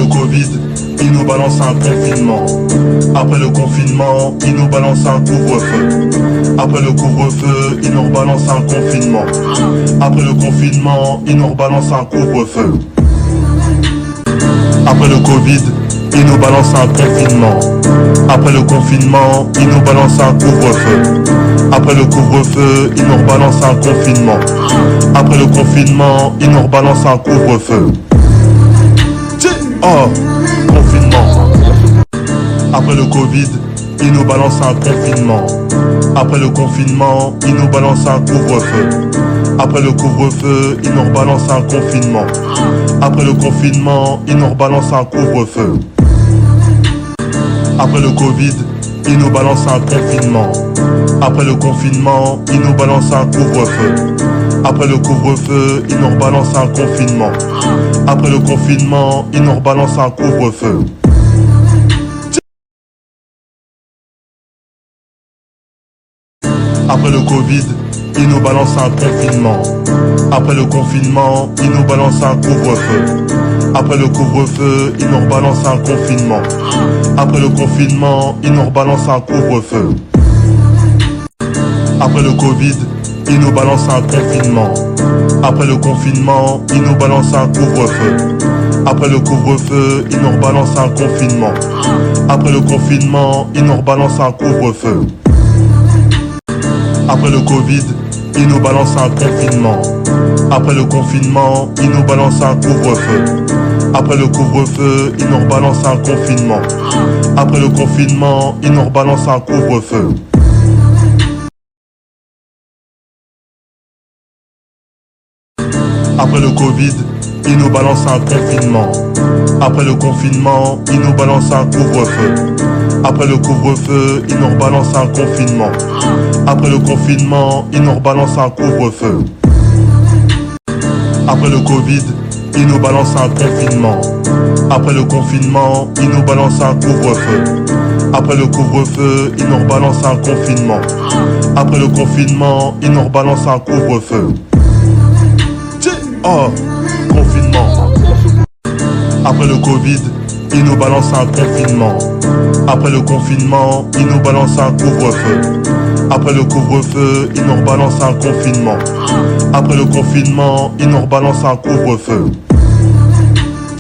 le Covid, ils nous balancent un confinement. Après le confinement, ils nous balancent un couvre-feu. Après le couvre-feu, ils nous rebalancent un confinement. Après le confinement, ils nous rebalancent un couvre-feu. Après le Covid, ils nous balancent un confinement. Après le confinement, ils nous balancent un couvre-feu. Après le couvre-feu, ils nous rebalancent un confinement. Après le confinement, ils nous rebalancent un couvre-feu. Oh, confinement. Après le Covid, ils nous balancent un confinement. Après le confinement, ils nous balancent un couvre-feu. Après le couvre-feu, ils nous rebalancent un confinement. Après le confinement, ils nous rebalancent un couvre-feu. Après le Covid, ils nous balancent un confinement. Après le confinement, ils nous balancent un couvre-feu. Après le couvre-feu, ils nous rebalancent un confinement. Après le confinement, ils nous rebalancent un couvre-feu. Après le Covid, ils nous balancent un confinement. Après le confinement, ils nous balancent un couvre-feu. Après le couvre-feu, ils nous rebalancent un confinement. Après le confinement, ils nous rebalancent un couvre-feu. Après le Covid, ils nous balancent un confinement. Après le confinement, ils nous balancent un couvre-feu. Après le couvre-feu, ils nous rebalancent un confinement. Après le confinement, ils nous rebalancent un couvre-feu. Après le Covid, ils nous balancent un confinement. Après le confinement, ils nous balancent un couvre-feu. Après le couvre-feu, ils nous rebalancent un confinement. Après le confinement, ils nous rebalancent un couvre-feu. Après le Covid, ils nous balancent un confinement. Après le confinement, ils nous balancent un couvre-feu. Après le couvre-feu, ils nous rebalancent un confinement. Après le confinement, ils nous rebalancent un couvre-feu. Après le Covid, ils nous balancent un confinement. Après le confinement, ils nous balancent un couvre-feu. Après le couvre-feu, ils nous rebalancent un confinement. Après le confinement, ils nous rebalancent un couvre-feu. Oh, confinement. Après le Covid, ils nous balancent un confinement. Après le confinement, ils nous balancent un couvre-feu. Après le couvre-feu, ils nous rebalancent un confinement. Après le confinement, ils nous rebalancent un couvre-feu.